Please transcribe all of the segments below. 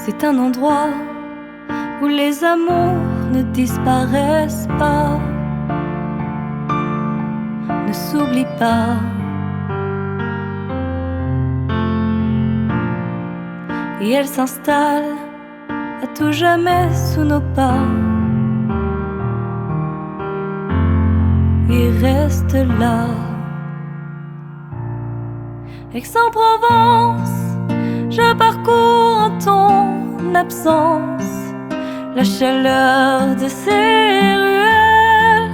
C'est un endroit où les amours ne disparaissent pas, ne s'oublient pas. Et elle s'installe à tout jamais sous nos pas. Et reste là. Aix-en-Provence, je parcours en ton absence la chaleur de ces ruelles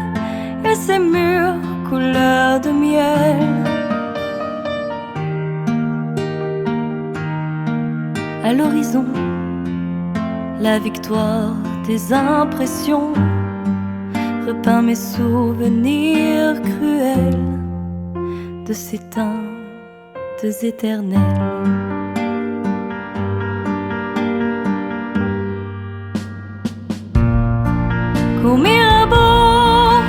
et ces murs couleur de miel. À l'horizon, la victoire des impressions repeint mes souvenirs cruels de ces teintes éternelles. Qu'au Mirabeau,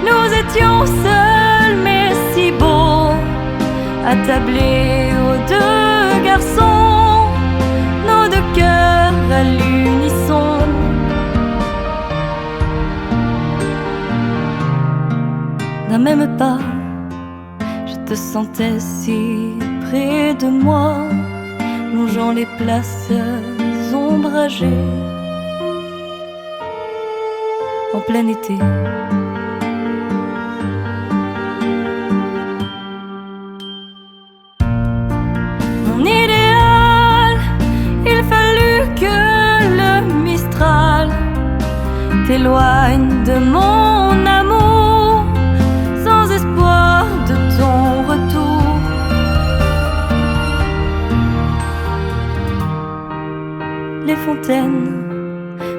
nous étions seuls mais si beaux, attablés aux deux garçons, nos deux cœurs à l'unisson. D'un même pas, je te sentais si près de moi, longeant les places ombragées en plein été. Mon idéal, il fallut que le Mistral t'éloigne de mon amour, sans espoir de ton retour. Les fontaines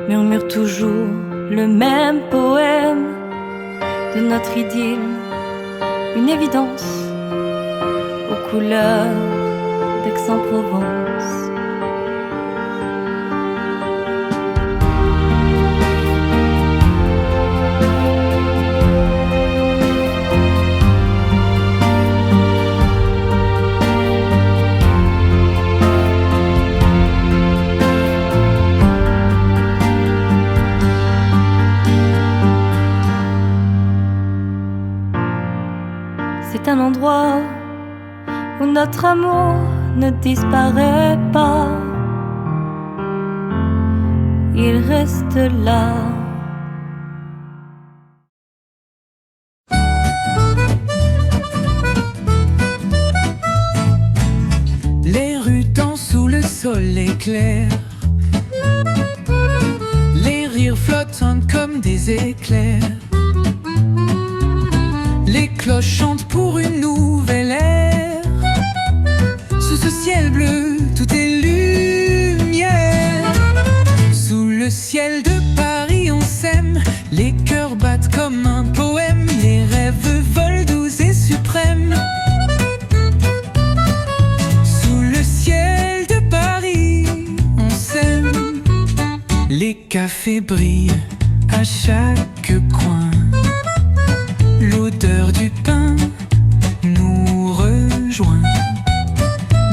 murmurent toujours le même poème de notre idylle, une évidence aux couleurs d'Aix-en-Provence. C'est un endroit où notre amour ne disparaît pas, il reste là. Les rues dansent sous le soleil clair, les rires flottants comme des éclairs. Les cloches chantent pour une nouvelle ère. Sous ce ciel bleu, tout est lumière. Sous le ciel de Paris, on s'aime. Les cœurs battent comme un poème. Les rêves volent doux et suprêmes. Sous le ciel de Paris, on s'aime. Les cafés brillent à chaque coin. L'odeur du pain nous rejoint.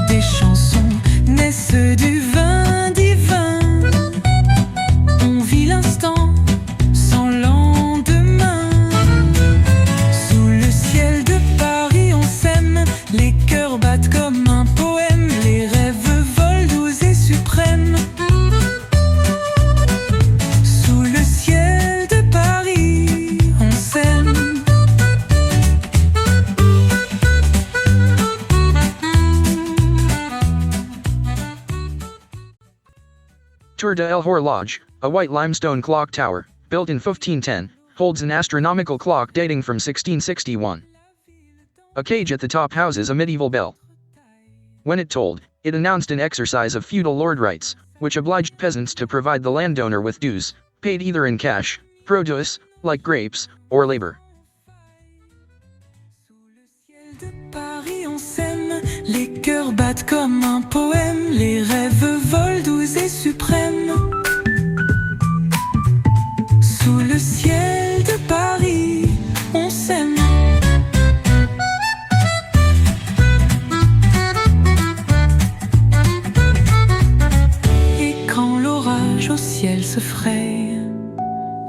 Des chansons naissent du vin divin. On vit l'instant sans lendemain. Sous le ciel de Paris, on s'aime. Les cœurs battent comme un poème. Les rêves volent doux et suprêmes. Sous le ciel de Paris, on s'aime. Tour de l'Horloge, a white limestone clock tower, built in 1510, holds an astronomical clock dating from 1661. A cage at the top houses a medieval bell. When it tolled, it announced an exercise of feudal lord rights, which obliged peasants to provide the landowner with dues, paid either in cash, produce, like grapes, or labor. Sous le ciel de Paris, on s'aime. Les cœurs battent comme un poème. Les rêves volent doux et suprêmes. Sous le ciel de Paris, on s'aime. ciel se fraye,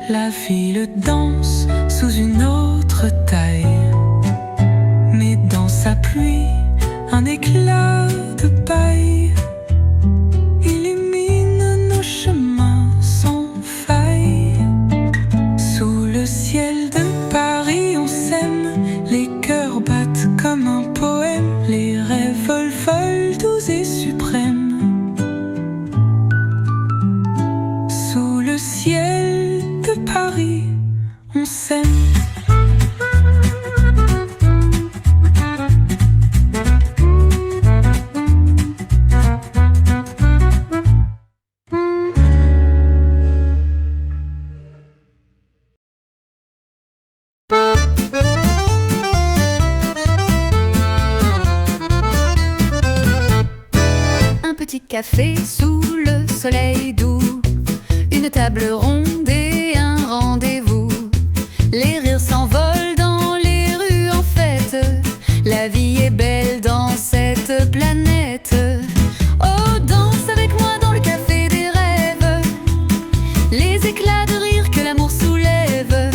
la ville danse sous une autre taille. Mais dans sa pluie, un éclat de paille illumine nos chemins sans faille. Sous le ciel de Paris, on s'aime, les cœurs battent comme un poème, les rêves volent doux et suprêmes. Sous le ciel de Paris, on s'aime. Café sous le soleil doux, une table ronde et un rendez-vous. Les rires s'envolent dans les rues en fête, la vie est belle dans cette planète. Oh, danse avec moi dans le café des rêves, les éclats de rire que l'amour soulève.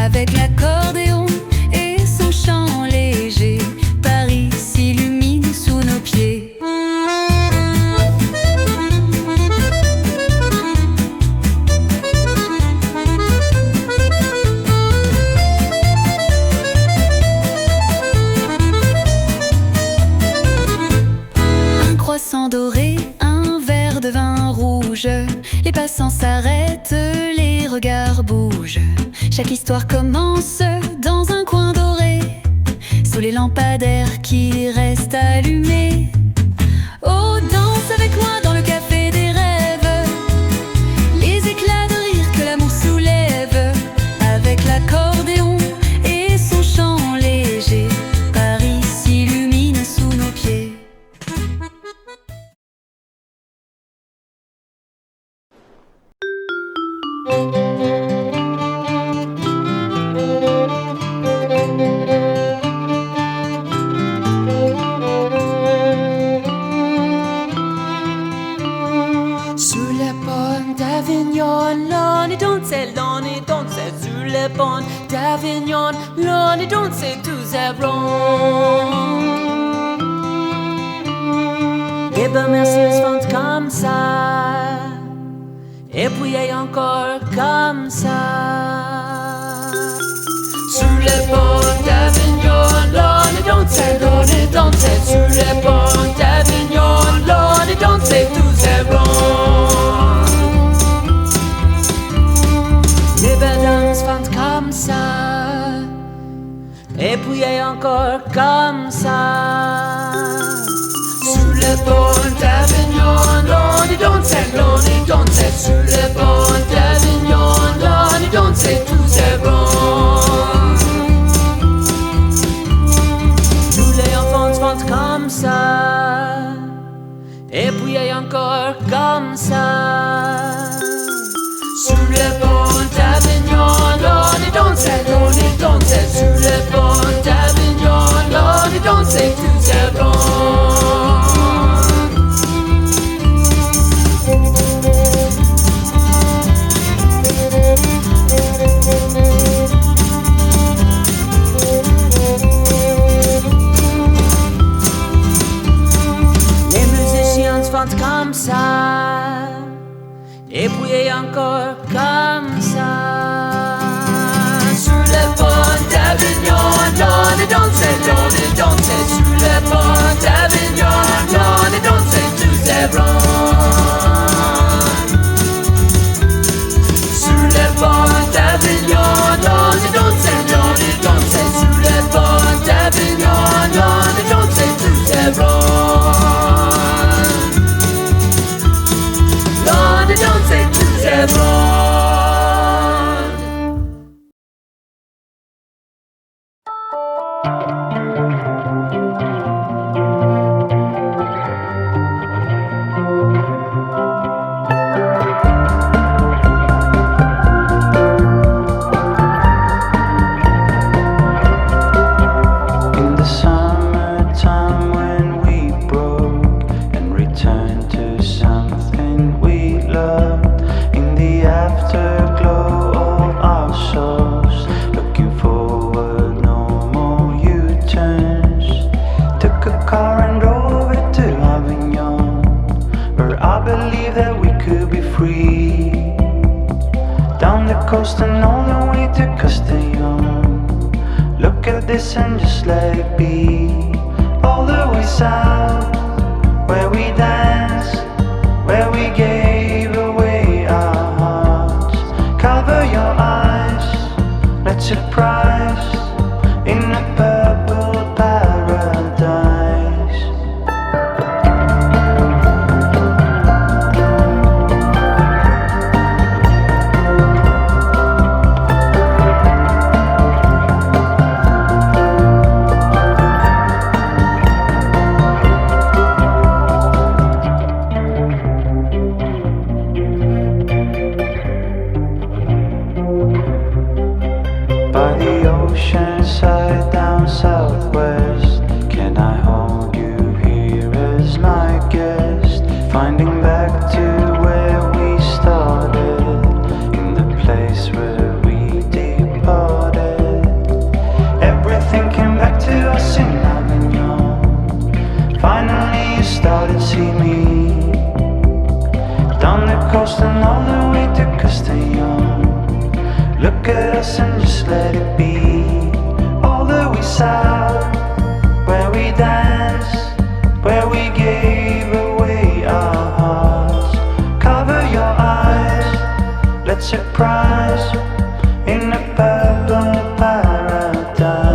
Avec l'accordéon et son chant léger, Paris s'illumine sous nos pieds. Doré, un verre de vin rouge, les passants s'arrêtent, les regards bougent. Chaque histoire commence dans un coin doré, sous les lampadaires qui restent allumés. Oh, danse avec moi dans le café des rêves, les éclats de rire que l'amour soulève. Avec l'accordéon et son chant léger, Paris s'illumine sous nos pieds. Sulle pont d'Avignon, l'on danse sur le pont d'Avignon, l'on danse tous à rond. Les belles messieurs font comme ça, et puis encore comme ça. Sur le pont d'Avignon, l'on danse sur le pont d'Avignon, l'on danse tous à rond. Les belles dames font comme ça, et puis encore comme ça. Sur le pont d'Avignon, l'on danse sur le pont d'Avignon, l'on danse tous à rond. Tous les enfants font comme ça, et puis encore comme ça. Sur le pont d'Avignon, l'on danse sur le pont d'Avignon, l'on danse tous à rond. Les musiciens font comme ça, et puis encore comme ça. Sur le pont d'Avignon, l'on danse sur le pont d'Avignon, l'on danse tous à rond. Sur le pont d'Avignon, l'on danse sur le pont d'Avignon, l'on danse tous à rond. L'on danse tous à rond. Returned to something we loved in the believe that we could be free. Down the coast and all the way to Castellón. Look at this and just let it be. All the way south, where we dance, where we gave away our hearts. Cover your eyes, let's surprise in a purple paradise. By the ocean side down southwest, can I hold you here as my guest? Finding back to where we started, in the place where we departed. Everything came back to us in Avignon. Finally you started to see me. Down the coast and all the way to Castellón. Look at us and just let it be. All the way south, where we dance, where we gave away our hearts. Cover your eyes, let's surprise in a purple paradise.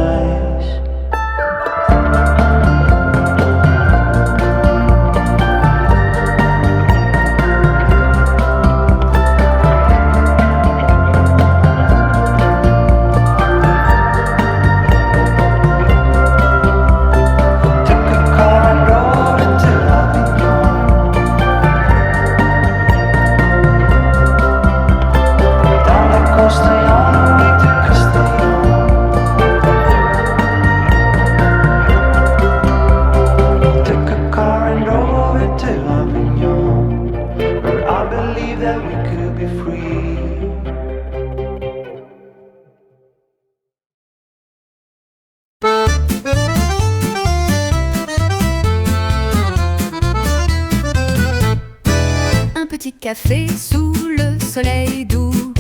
Un petit café sous le soleil doux,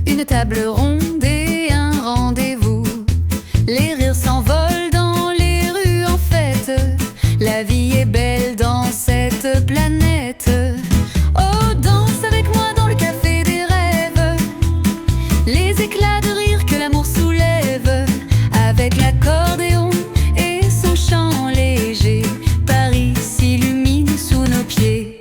une table ronde et un rendez-vous. Les rires s'envolent dans les rues en fête. La vie est belle dans cette planète. Oh, danse avec moi dans le café des rêves. Les éclats de rire que l'amour soulève. Avec l'accordéon et son chant léger, Paris s'illumine sous nos pieds.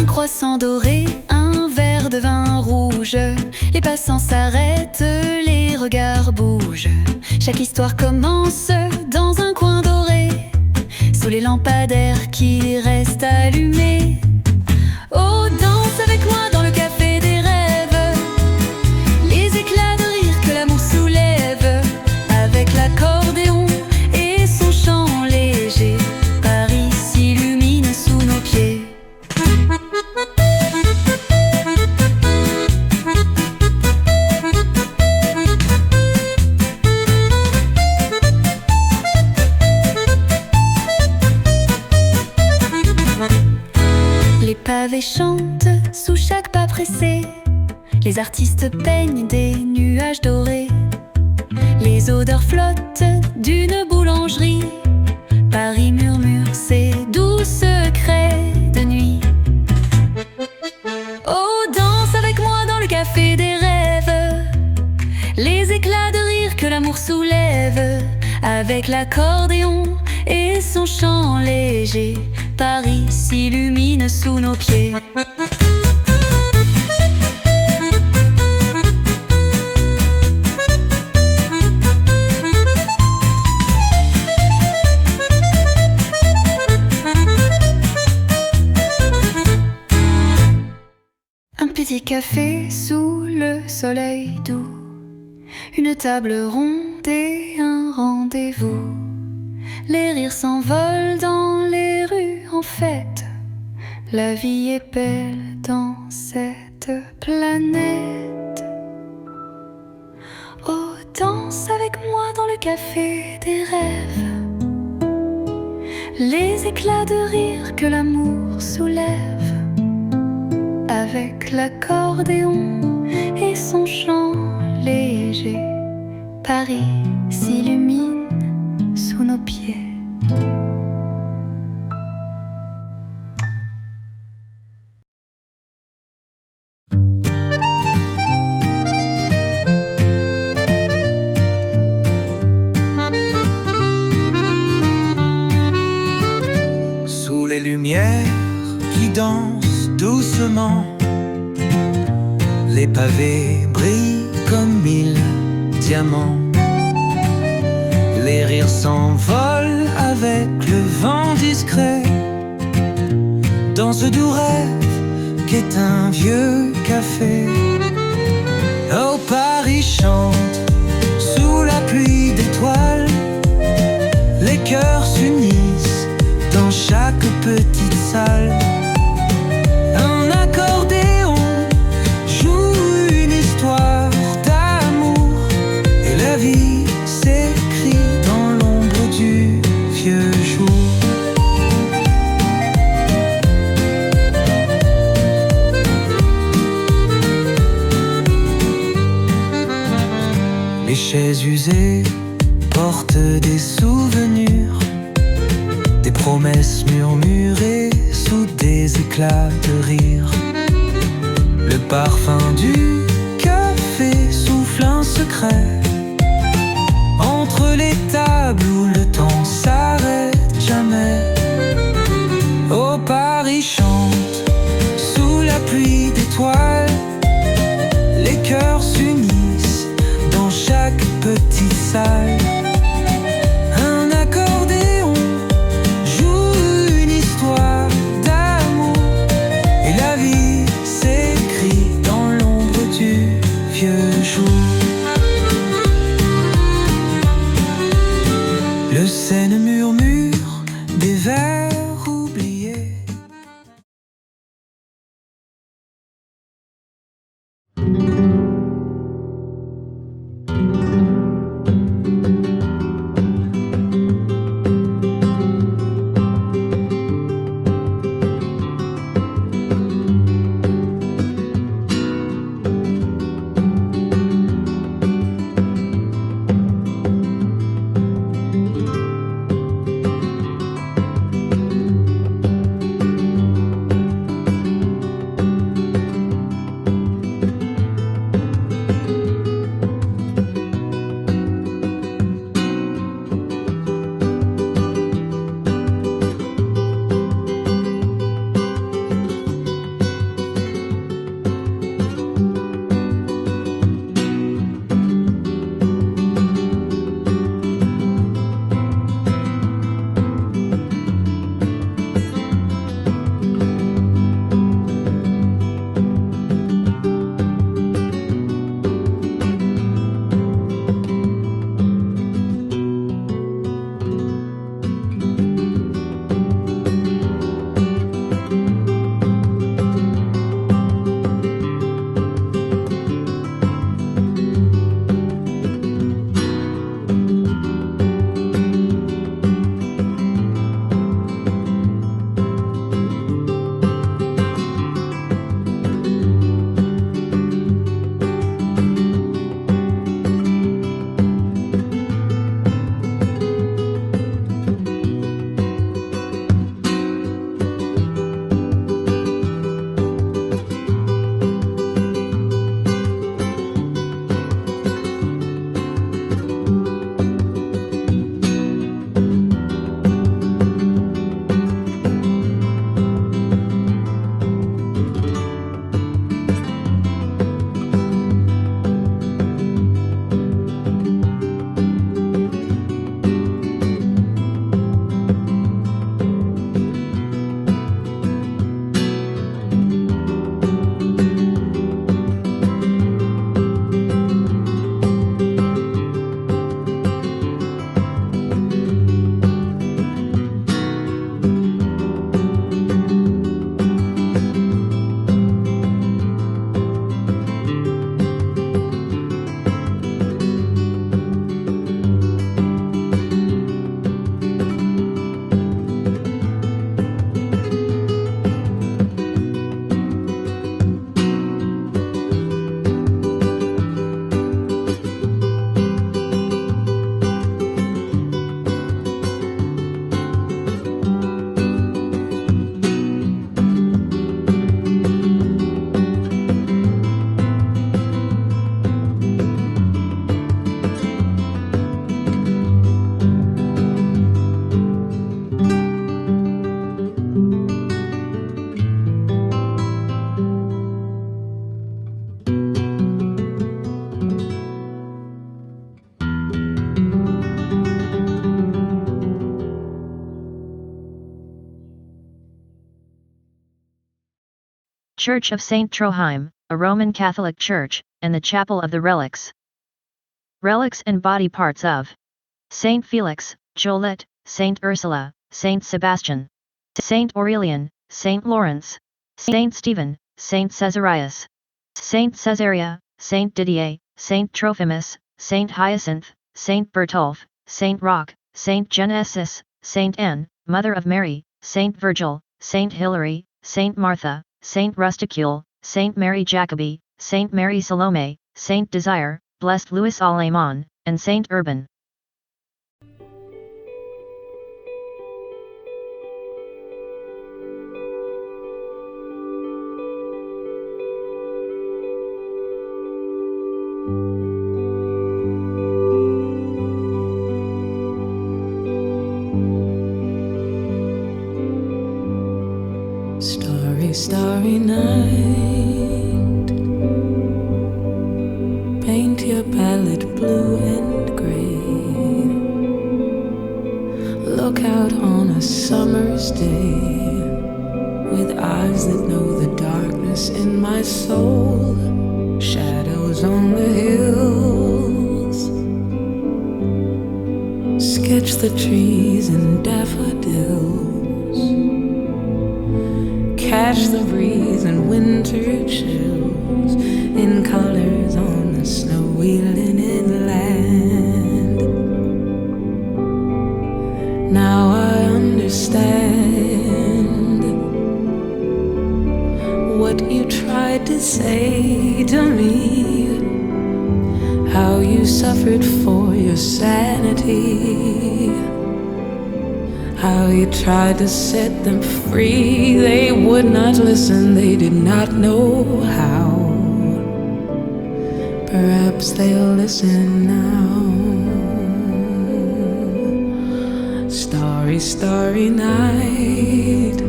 Croissant doré, un verre de vin rouge. Les passants s'arrêtent, les regards bougent. Chaque histoire commence dans un coin doré, sous les lampadaires qui restent allumés. Oh, danse avec moi dans le café des rêves. Les éclats de rire que l'amour soulève. Avec l'accordéon et son chant léger, Paris s'illumine sous nos pieds. Les pavés chantent sous chaque pas pressé. Les artistes peignent des nuages dorés. Les odeurs flottent d'une boulangerie. Paris murmure ses doux secrets de nuit. Oh, danse avec moi dans le café des rêves. Les éclats de rire que l'amour soulève. Avec l'accordéon et son chant léger, Paris s'illumine sous nos pieds. Un petit café sous le soleil doux, une table ronde et un rendez-vous. Les rires s'envolent dans les rues en fête. La vie est belle dans cette planète. Oh, danse avec moi dans le café des rêves. Les éclats de rire que l'amour soulève. Avec l'accordéon et son chant léger, Paris s'illumine sous nos pieds. Sous les lumières qui dansent doucement, les pavés brillent comme 1000 diamants. Les rires s'envolent avec le vent discret dans ce doux rêve qu'est un vieux café. Oh, Paris chante sous la pluie d'étoiles. Les cœurs s'unissent dans chaque petite salle. Un accordéon joue une histoire d'amour, et la vie s'écrit dans l'ombre du vieux jour. Les chaises usées portent des souvenirs, des promesses murmurées sous des éclats de rire. Le parfum du café souffle un secret entre les tables où le temps s'arrête jamais. Oh, Paris chante sous la pluie d'étoiles. Les cœurs s'unissent dans chaque petite salle. Un accordéon joue une histoire d'amour, et la vie s'écrit dans l'ombre du vieux jour. Le Seine murmure des vers oubliés. Church of Saint Troheim, a Roman Catholic church, and the Chapel of the Relics. Relics and body parts of Saint Felix, Joliet, Saint Ursula, Saint Sebastian, Saint Aurelian, Saint Lawrence, Saint Stephen, Saint Caesarius, Saint Caesarea, Saint Didier, Saint Trophimus, Saint Hyacinth, Saint Bertolphe, Saint Roch, Saint Genesis, Saint Anne, Mother of Mary, Saint Virgil, Saint Hilary, Saint Martha, Saint Rusticule, Saint Mary Jacobi, Saint Mary Salome, Saint Desire, Blessed Louis Alemán, and Saint Urban. Starry, starry night. Paint your palette blue and gray. Look out on a summer's day with eyes that know the darkness in my soul. Shadows on the hills. Sketch the trees and daffodils. Catch the breeze and winter chills in colors on the snowy linen land. Now I understand what you tried to say to me, how you suffered for your sanity, how you tried to set them free. They would not listen, they did not know how. Perhaps they'll listen now. Starry, starry night.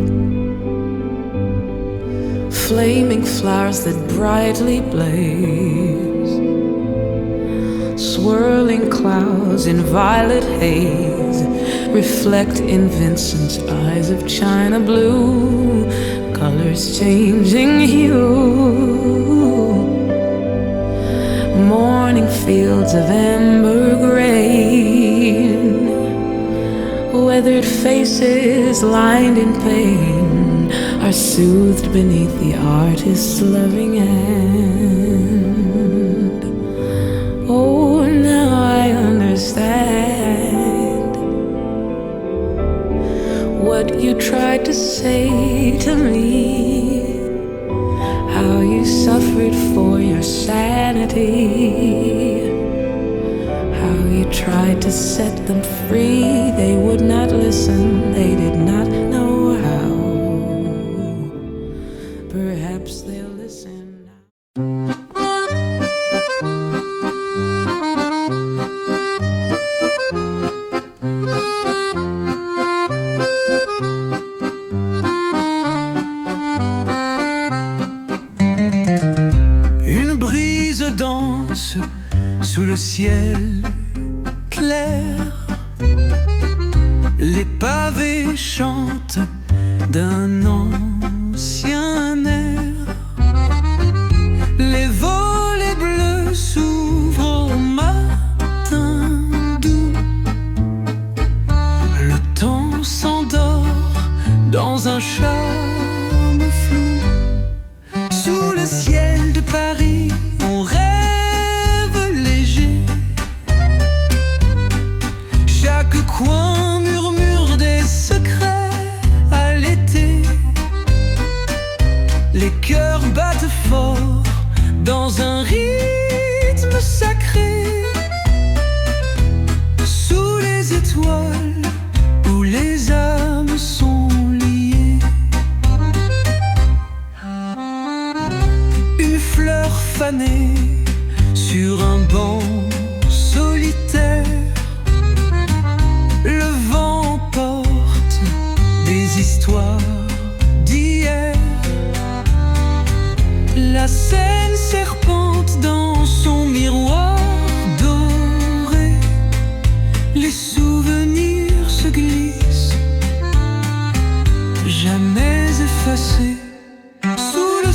Flaming flowers that brightly blaze. Swirling clouds in violet haze reflect in Vincent's eyes of china blue, colors changing hue. Morning fields of amber grain, weathered faces lined in pain are soothed beneath the artist's loving hand. Oh, now I understand what you tried to say to me, how you suffered for your sanity, how you tried to set them free. They would not listen, they did not know how. Perhaps they'll listen now. Une brise danse sous le ciel clair. Les pavés chantent d'un ancien air. Les volets bleus s'ouvrent au matin doux. Le temps s'endort dans un charme flou. Sous le ciel de Paris, on rêve léger. Chaque coin murmure des secrets à l'été. Les cœurs battent fort dans un rythme sacré. Sous les étoiles où les âmes sont liées. Une fleur fanée sur un banc solitaire. Le vent porte des histoires d'hier. La Seine serpente dans son miroir doré. Les souvenirs se glissent, jamais effacés. Sous le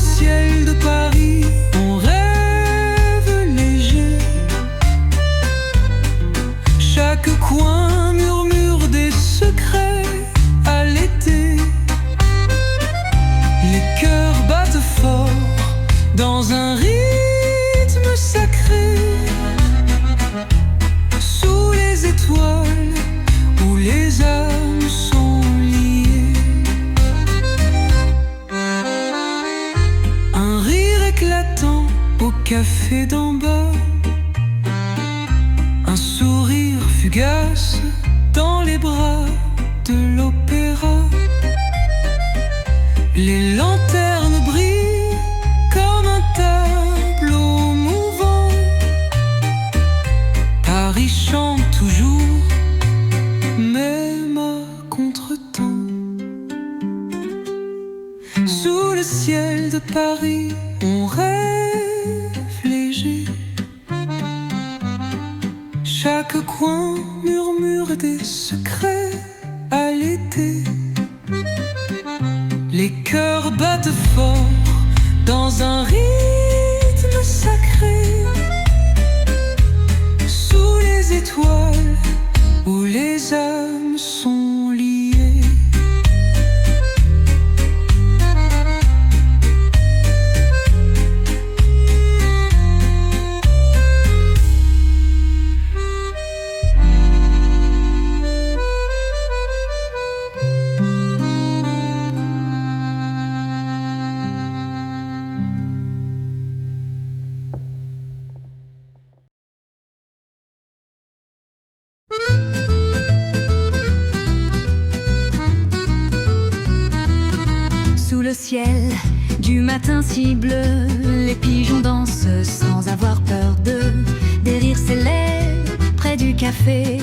éclatant au café d'en bas. Un sourire fugace dans les bras de l'opéra. Les lanternes brillent comme un tableau mouvant. Paris chante toujours, même à contretemps. Sous le ciel de Paris, on rêve léger. Chaque coin murmure des secrets à l'été. Les cœurs battent fort dans un rythme sacré. Sous les étoiles où les âmes sont liées. Sous le ciel du matin si bleu, les pigeons dansent sans avoir peur d'eux. Des rires s'élèvent près du café,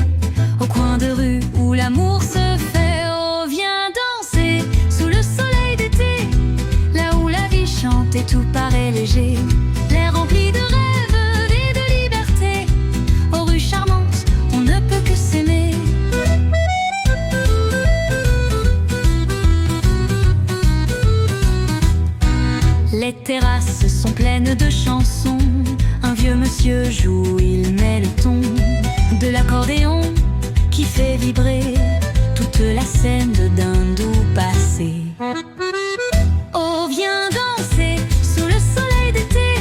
au coin de rue où l'amour se fait. Oh, viens danser sous le soleil d'été, là où la vie chante et tout paraît léger. L'air rempli de rêves et de liberté, aux rues charmantes, on ne peut que s'aimer. Les terrasses sont pleines de chansons. Un vieux monsieur joue, il met le ton de l'accordéon qui fait vibrer toute la scène d'un doux passé. Oh, viens danser sous le soleil d'été,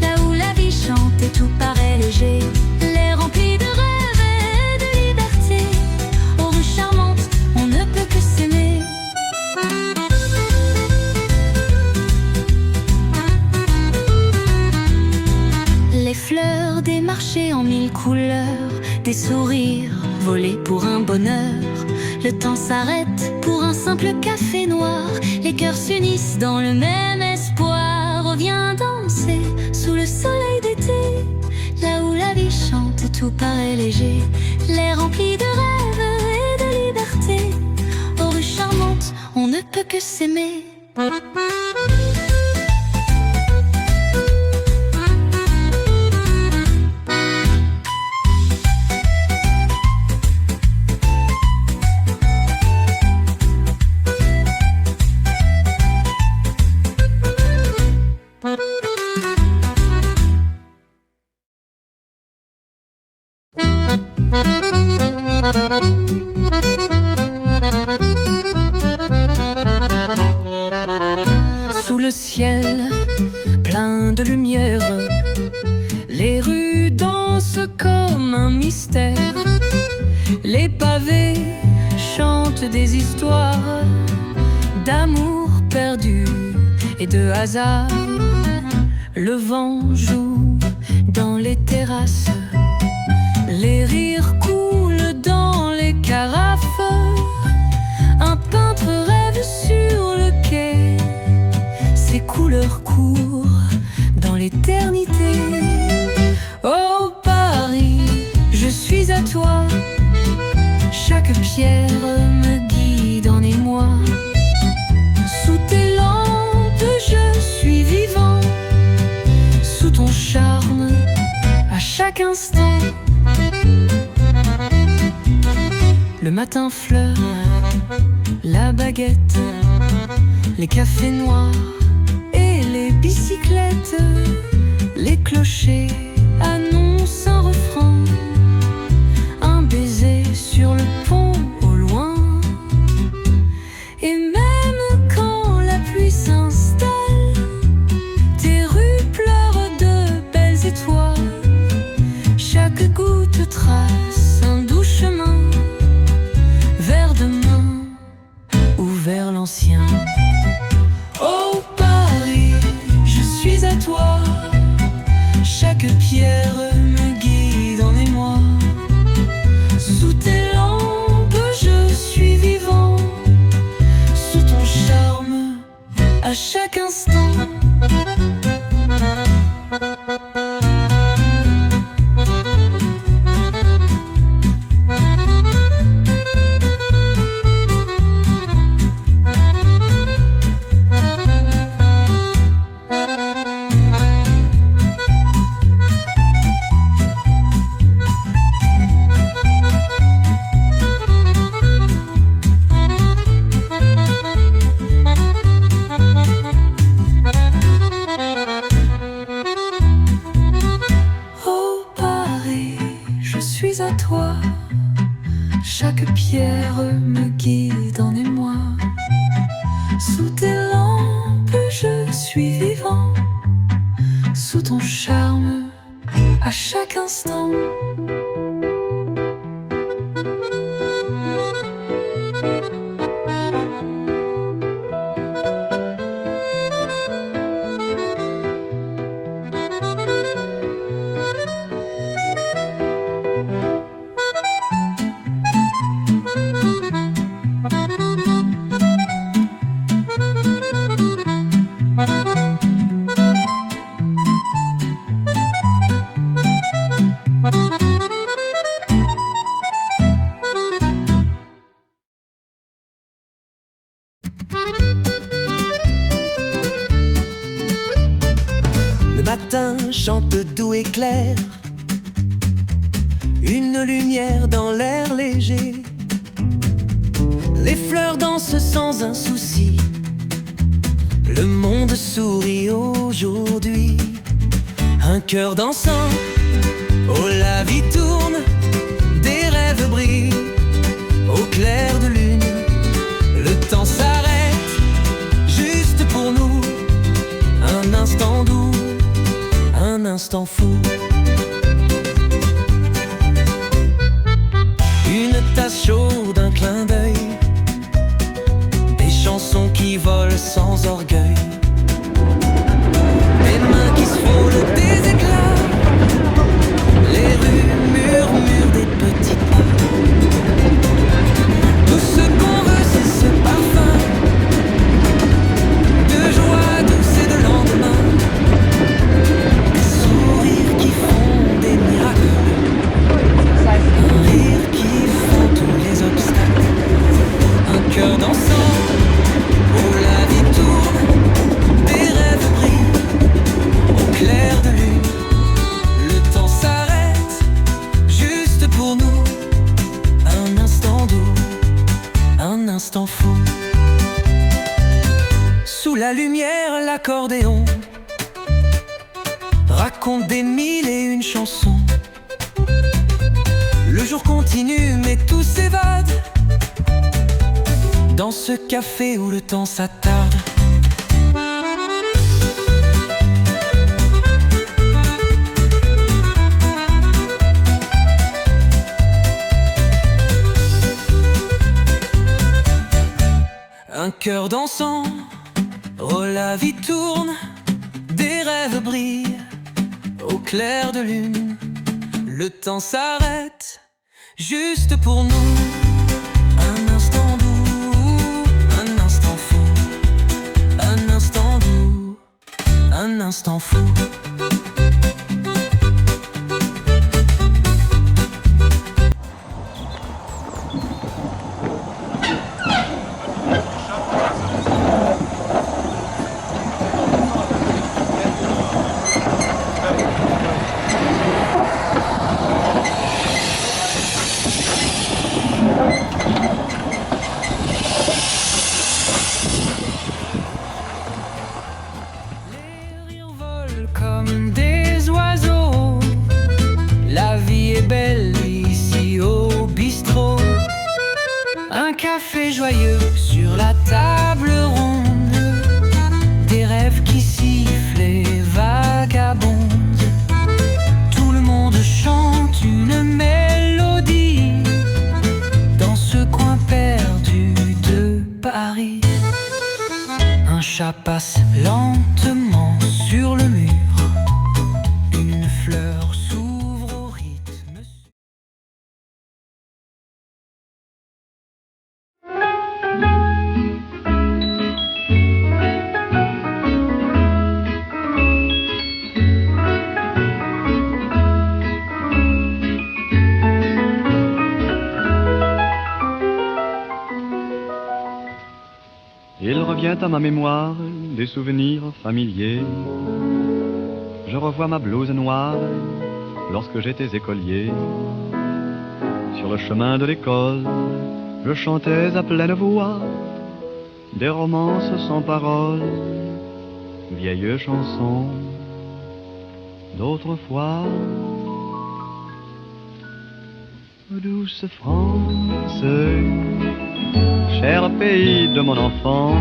là où la vie chante et tout paraît léger. L'air rempli de rêves et de liberté, aux rues charmantes, on ne peut que s'aimer. Les fleurs des marchés en mille couleurs, des sourires volés pour un bonheur. Le temps s'arrête pour un simple café noir. Les cœurs s'unissent dans le même espoir. Oh, viens danser sous le soleil d'été, là où la vie chante et tout paraît léger. L'air rempli de rêves et de liberté, aux rues charmantes, on ne peut que s'aimer. Sous le ciel plein de lumière, les rues dansent comme un mystère. Les pavés chantent des histoires d'amour perdu et de hasard. Le vent joue dans les terrasses, les rires coulent dans les carafes. Un peintre rêve sur le quai, ses couleurs courent dans l'éternité. Oh Paris, je suis à toi, chaque pierre me guide en émoi. Sous tes lampes je suis vivant, sous ton charme à chaque instant. Le matin fleure la baguette, les cafés noirs et les bicyclettes. Les clochers annoncent un refrain, un baiser sur le pont au loin. Et même quand la pluie s'installe, tes rues pleurent de belles étoiles. Chaque goutte trace un doux chemin vers demain ou vers l'ancien. Oh à chaque instant. Chaque pierre me guide en émoi. Sous tes lampes je suis vivant. Sous ton charme à chaque instant. Le matin chante doux et clair, une lumière dans l'air léger. Les fleurs dansent sans un souci, le monde sourit aujourd'hui. Un cœur dansant, oh la vie tourne, des rêves brillent au clair de lune. Le temps s'arrête, juste pour nous, un instant doux, un instant fou. Une tasse chaude, un clin d'œil, des chansons qui volent sans orgueil, des mains qui se frôlent, des éclats, les rues murmurent des petits pas. Tout ce qu'on veut c'est ce parfum de joie douce et de lendemain, des sourires qui font des miracles, un rire qui fend tous les obstacles, un cœur dansant, où la vie tourne, des rêves brillent au clair de lune. Le temps s'arrête, juste pour nous, un instant doux, un instant fou. Sous la lumière, l'accordéon raconte des mille et une chansons. Le jour continue mais tout s'évade dans ce café où le temps s'attarde. Un cœur dansant, oh la vie tourne, des rêves brillent au clair de lune. Le temps s'arrête, juste pour nous, un instant doux, un instant fou, un instant doux, un instant fou. Comme des oiseaux, la vie est belle ici au bistrot. Un café joyeux sur la table ronde, des rêves qui sifflent et vagabondent. Tout le monde chante une mélodie dans ce coin perdu de Paris. Un chat passe lentement sur le mur. Une fleur s'ouvre au rythme. revient à ma mémoire des souvenirs familiers. Je revois ma blouse noire lorsque j'étais écolier. Sur le chemin de l'école, je chantais à pleine voix des romances sans paroles, vieilles chansons d'autrefois. Douce France, cher pays de mon enfance,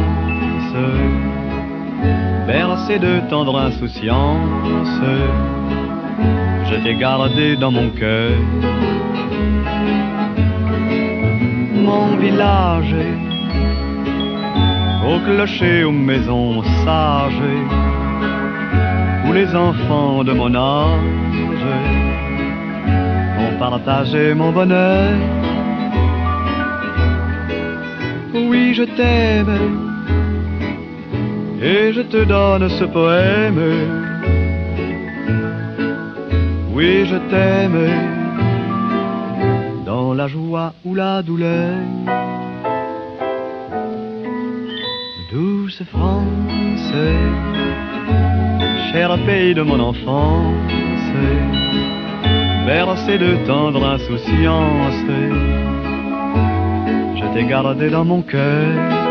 bercé de tendre insouciance, je t'ai gardé dans mon cœur. Mon village, au clocher, aux maisons sages, où les enfants de mon âge ont partagé mon bonheur. Oui, je t'aime, et je te donne ce poème. Oui, je t'aime, dans la joie ou la douleur. Douce France, cher pays de mon enfance, bercé de tendre insouciance, je t'ai gardé dans mon cœur.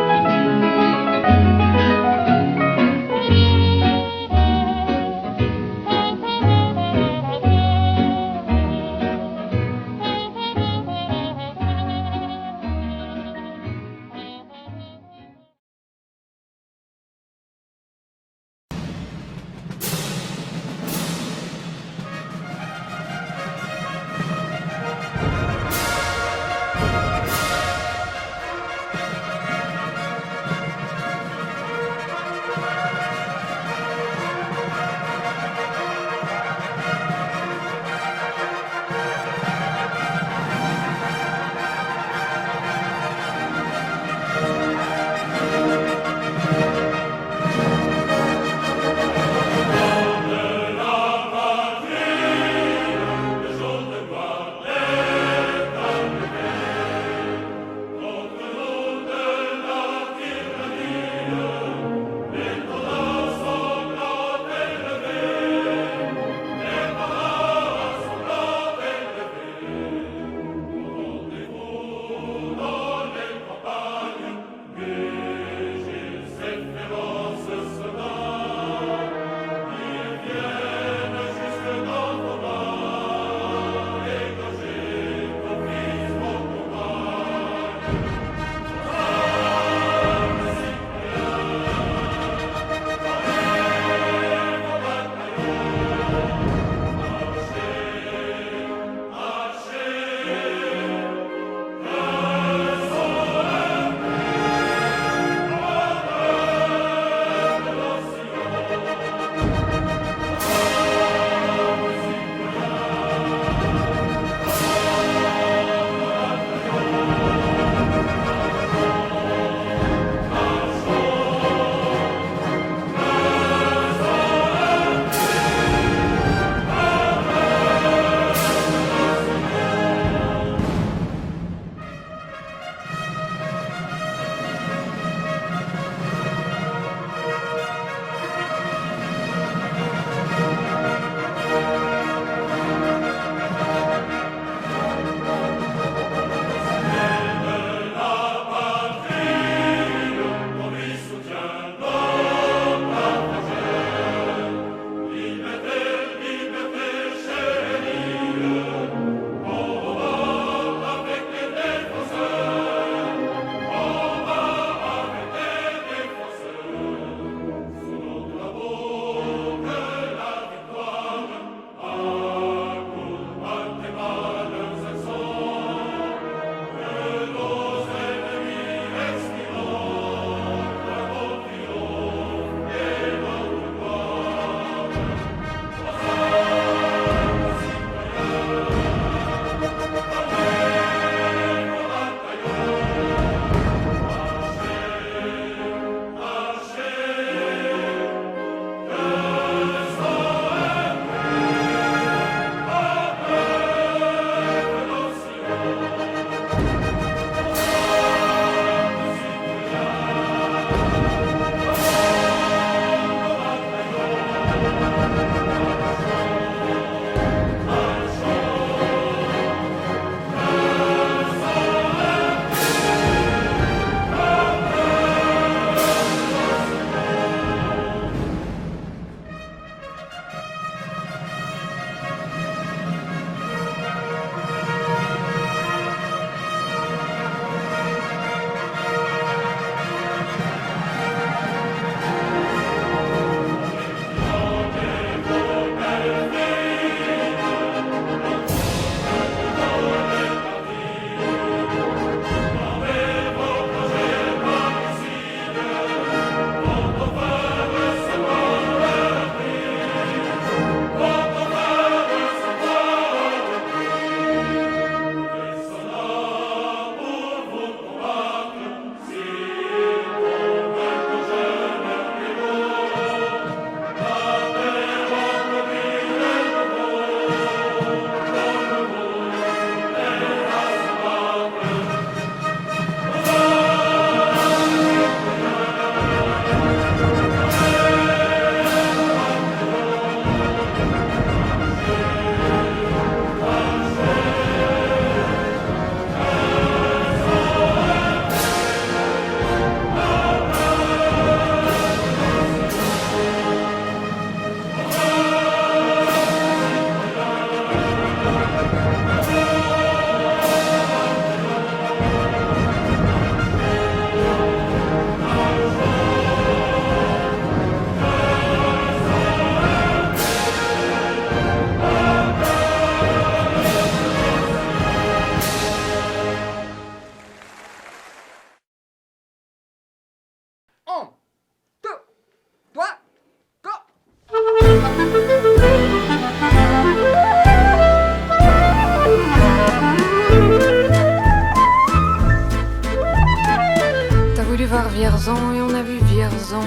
T'as voulu voir Vierzon et on a vu Vierzon.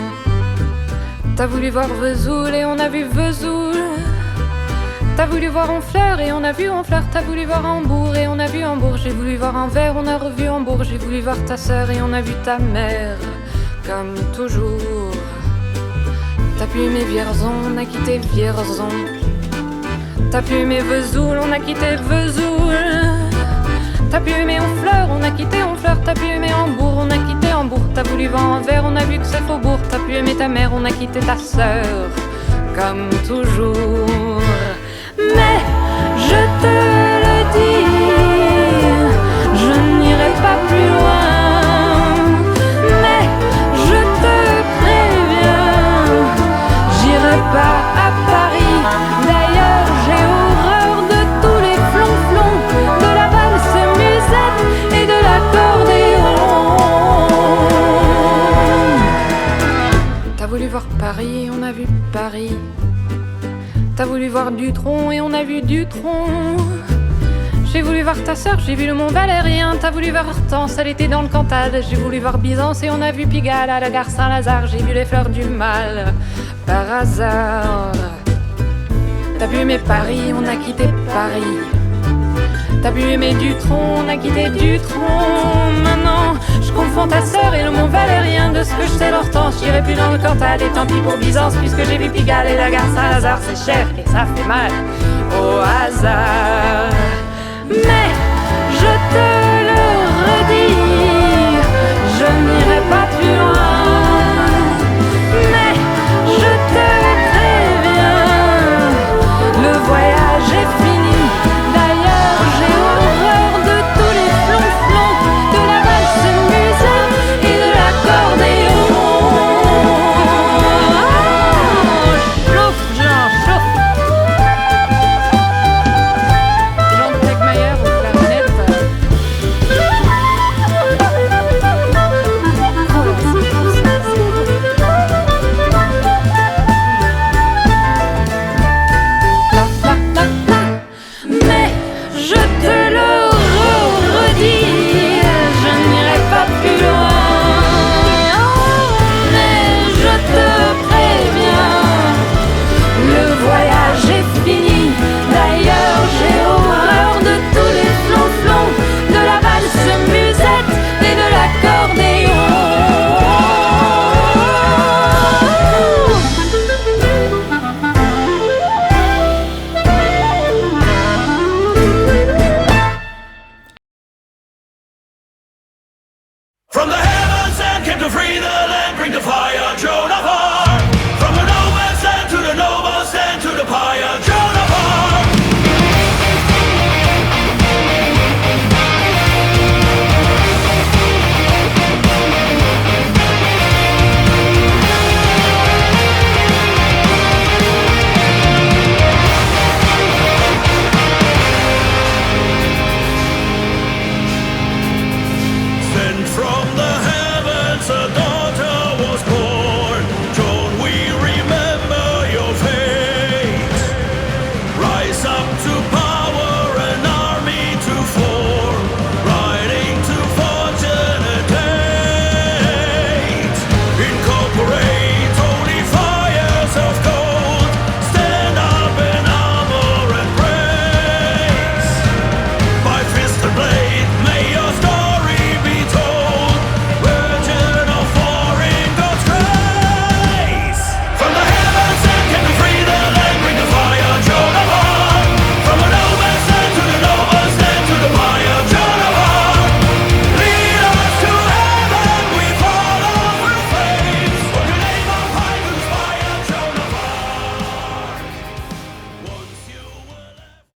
T'as voulu voir Vesoul et on a vu Vesoul. T'as voulu voir Honfleur et on a vu Honfleur. T'as voulu voir Hambourg et on a vu Hambourg. J'ai voulu voir Anvers, on a revu Hambourg. J'ai voulu voir ta sœur et on a vu ta mère, comme toujours. T'as pu aimer Vierzon, on a quitté Vierzon. T'as pu aimer Vesoul, on a quitté Vesoul. T'as pu aimer Honfleur, on a quitté Honfleur. T'as pu aimer Hambourg, on a quitté Hambourg. T'as voulu voir Anvers, on a vu que c'est Faubourg. T'as pu aimer ta mère, on a quitté ta sœur, comme toujours. Mais je te le dis, je n'irai pas plus loin. Mais je te préviens, j'irai pas à Paris. D'ailleurs j'ai horreur de tous les flonflons, de la valse musette et de l'accordéon. T'as voulu voir Paris, on a vu Paris. T'as voulu voir Dutronc et on a vu Dutronc. J'ai voulu voir ta sœur, j'ai vu le Mont Valérien. T'as voulu voir Hortense, elle était dans le Cantal. J'ai voulu voir Byzance et on a vu Pigalle à la gare Saint-Lazare. J'ai vu les fleurs du mal par hasard. T'as pu aimer Paris, on a quitté Paris. T'as pu aimer Dutronc, on a quitté Dutronc. Maintenant, je confonds ta sœur et le Mont Valérien. De ce que je sais l'Hortense, j'irai plus dans le Cantal. Et tant pis pour Byzance, puisque j'ai vu Pigalle et la gare Saint-Lazare. C'est cher et ça fait mal au hasard. Mais